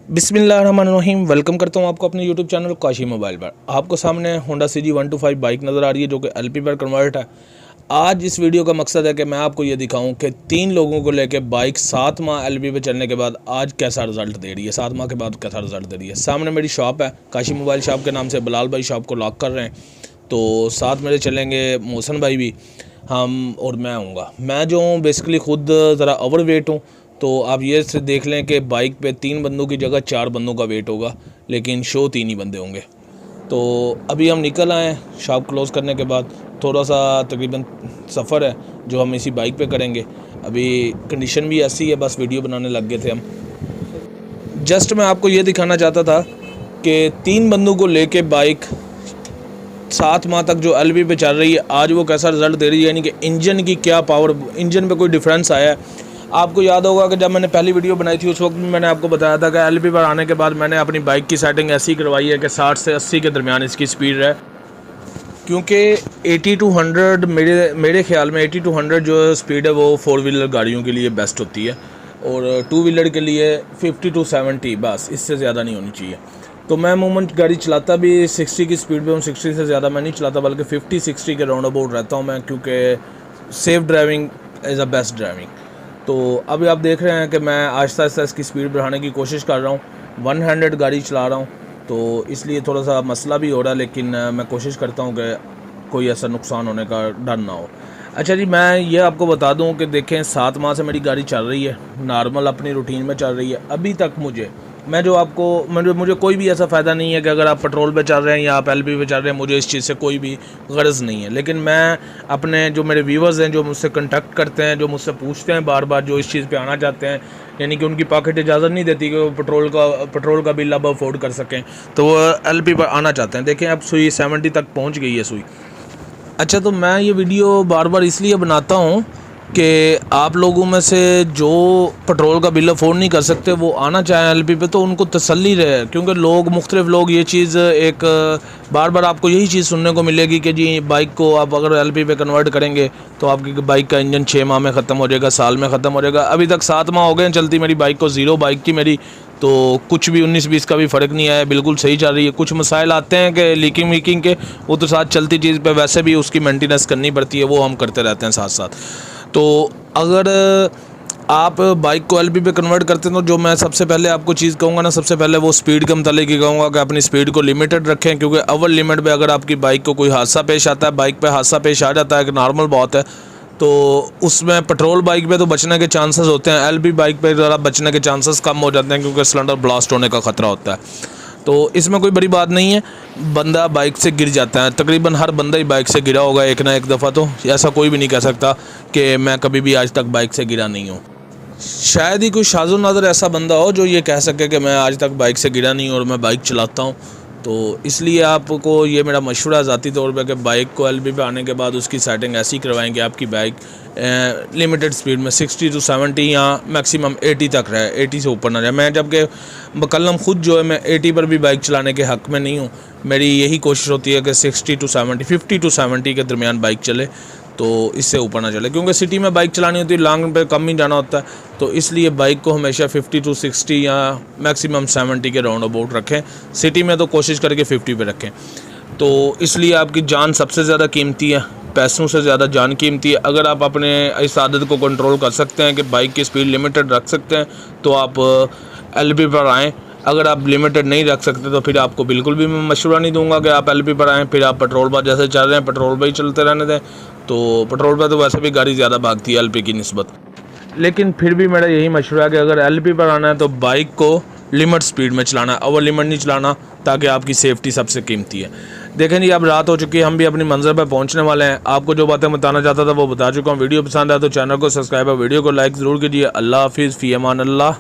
बिस्मिल्लाहिर्रहमानिर्रहीम। वेलकम करता हूँ आपको अपने यूट्यूब चैनल काशी मोबाइल पर। आपको सामने होंडा CG 125 बाइक नज़र आ रही है जो कि LP पर कन्वर्ट है। आज इस वीडियो का मकसद है कि मैं आपको ये दिखाऊं कि 3 लोगों को लेकर बाइक 7 माह LP पे चलने के बाद आज कैसा रिज़ल्ट दे रही है, 7 माह के बाद कैसा रिज़ल्ट दे रही है। सामने मेरी शॉप है, काशी मोबाइल शॉप के नाम से बिलाल भाई शॉप को लॉक कर रहे हैं, तो साथ मेरे चलेंगे मोहसन भाई भी, हम और मैं आऊँगा। मैं जो हूँ बेसिकली ख़ुद ज़रा ओवर वेट हूँ, तो आप ये से देख लें कि बाइक पे 3 बंदों की जगह 4 बंदों का वेट होगा, लेकिन शो 3 ही बंदे होंगे। तो अभी हम निकल आए हैं शॉप क्लोज़ करने के बाद। थोड़ा सा तकरीबन सफ़र है जो हम इसी बाइक पे करेंगे। अभी कंडीशन भी ऐसी है, बस वीडियो बनाने लग गए थे हम। जस्ट मैं आपको ये दिखाना चाहता था कि 3 बंदों को लेके बाइक 7 माह तक जो LP पे चल रही है, आज वो कैसा रिज़ल्ट दे रही है, यानी कि इंजन की क्या पावर, इंजन पे कोई डिफरेंस आया है। आपको याद होगा कि जब मैंने पहली वीडियो बनाई थी उस वक्त भी मैंने आपको बताया था कि LP पर आने के बाद मैंने अपनी बाइक की सेटिंग ऐसी करवाई है कि 60 से 80 के दरमियान इसकी स्पीड है, क्योंकि 80 to 100 मेरे ख्याल में 80 to 100 जो स्पीड है वो 4 व्हीलर गाड़ियों के लिए बेस्ट होती है, और 2 व्हीलर के लिए 50 to 70, बस इससे ज़्यादा नहीं होनी चाहिए। तो मैं अमूमन गाड़ी चलाता भी 60 की स्पीड पे हूँ, 60 से ज़्यादा मैं नहीं चलाता, बल्कि 50-60 के राउंड अबाउट रहता हूँ मैं, क्योंकि safe driving is a best driving. तो अभी आप देख रहे हैं कि मैं आहिस्ता आहिस्ता इसकी स्पीड बढ़ाने की कोशिश कर रहा हूँ। 1 हैंडेड गाड़ी चला रहा हूँ, तो इसलिए थोड़ा सा मसला भी हो रहा है, लेकिन मैं कोशिश करता हूँ कि कोई ऐसा नुकसान होने का डर ना हो। अच्छा जी, मैं ये आपको बता दूँ कि देखें 7 माह से मेरी गाड़ी चल रही है, नॉर्मल अपनी रूटीन में चल रही है। अभी तक मुझे कोई भी ऐसा फ़ायदा नहीं है कि अगर आप पेट्रोल पे चल रहे हैं या आप LP पे चल रहे हैं, मुझे इस चीज़ से कोई भी गर्ज़ नहीं है। लेकिन मैं अपने जो मेरे व्यूवर्स हैं, जो मुझसे कंटेक्ट करते हैं, जो मुझसे पूछते हैं बार बार, जो इस चीज़ पे आना चाहते हैं, यानी कि उनकी पॉकेट इजाज़त नहीं देती कि वो पेट्रोल का बिल अब अफोर्ड कर सकें, तो वो LP पर आना चाहते हैं। देखें अब सुई 70 तक पहुँच गई है सुई। अच्छा, तो मैं ये वीडियो बार बार इसलिए बनाता हूँ कि आप लोगों में से जो पेट्रोल का बिल अफोर्ड नहीं कर सकते वो आना चाहें LP पे, तो उनको तसल्ली रहे, क्योंकि मुख्तलिफ लोग ये चीज़ एक बार बार आपको यही चीज़ सुनने को मिलेगी कि जी बाइक को आप अगर LP पे कन्वर्ट करेंगे तो आपकी बाइक का इंजन 6 माह में ख़त्म हो जाएगा, साल में ख़त्म हो जाएगा। अभी तक 7 माह हो गए चलती मेरी बाइक को, ज़ीरो बाइक थी मेरी, तो कुछ भी 19-20 का भी फ़र्क नहीं आया, बिल्कुल सही चल रही है। कुछ मसाइल आते हैं कि लीकिंग वीकिंग के, वो तो साथ चलती चीज़ पे वैसे भी उसकी मेंटेनेंस करनी पड़ती है, वो हम करते रहते हैं साथ साथ। तो अगर आप बाइक को LP पे कन्वर्ट करते हैं तो जो मैं सबसे पहले आपको चीज़ कहूँगा ना, सबसे पहले वो स्पीड के मतलब ही कहूँगा कि अपनी स्पीड को लिमिटेड रखें, क्योंकि ओवर लिमिट पे अगर आपकी बाइक को कोई हादसा पेश आता है, बाइक पे हादसा पेश आ जाता है कि नॉर्मल बात है, तो उसमें पेट्रोल बाइक पे तो बचने के चांसेस होते हैं, LP बाइक पे ज़रा बचने के चांसेस कम हो जाते हैं, क्योंकि सिलेंडर ब्लास्ट होने का ख़तरा होता है। तो इसमें कोई बड़ी बात नहीं है, बंदा बाइक से गिर जाता है, तकरीबन हर बंदा ही बाइक से गिरा होगा एक ना एक दफ़ा, तो ऐसा कोई भी नहीं कह सकता कि मैं कभी भी आज तक बाइक से गिरा नहीं हूँ। शायद ही कोई शाज़ो नादर ऐसा बंदा हो जो ये कह सके कि मैं आज तक बाइक से गिरा नहीं और मैं बाइक चलाता हूँ। तो इसलिए आपको ये मेरा मशवरा ज़ाती तौर पे कि बाइक को LP पे आने के बाद उसकी सेटिंग ऐसी करवाएं कि आपकी बाइक लिमिटेड स्पीड में 60 to 70 या मैक्सिमम 80 तक रहे, 80 से ऊपर ना जाए। मैं जबकि बकलम ख़ुद जो है मैं 80 पर भी बाइक चलाने के हक़ में नहीं हूँ, मेरी यही कोशिश होती है कि 60 to 70, 50 to 70 के दरमियान बाइक चले, तो इससे ऊपर ना चले, क्योंकि सिटी में बाइक चलानी होती है, लॉन्ग पे कम ही जाना होता है, तो इसलिए बाइक को हमेशा 50 to 60 या मैक्सिमम 70 के राउंड अबाउट रखें। सिटी में तो कोशिश करके 50 पे रखें। तो इसलिए आपकी जान सबसे ज़्यादा कीमती है, पैसों से ज़्यादा जान कीमती है। अगर आप अपने इस आदत को कंट्रोल कर सकते हैं कि बाइक की स्पीड लिमिटेड रख सकते हैं, तो आप LP पर आएँ। अगर आप लिमिटेड नहीं रख सकते तो फिर आपको बिल्कुल भी मैं मशवरा नहीं दूंगा कि आप LP पर आएँ, फिर आप पेट्रोल पर जैसे चल रहे हैं पेट्रोल पर ही चलते रहने दें। तो पेट्रोल पर तो वैसे भी गाड़ी ज़्यादा भागती है LP की निस्बत, लेकिन फिर भी मेरा यही मशवरा है कि अगर LP पर आना है तो बाइक को लिमिट स्पीड में चलाना है, ओवर लिमिट नहीं चलाना, ताकि आपकी सेफ्टी सबसे कीमती है। देखें जी, अब रात हो चुकी है, हम भी अपनी मंजिल पर पहुंचने वाले हैं। आपको जो बातें बताना चाहता था वो बता चुका हूँ। वीडियो पसंद आया तो चैनल को सब्सक्राइब और वीडियो को लाइक ज़रूर कीजिए। अल्लाह हाफिज़, फ़ी अमान अल्लाह।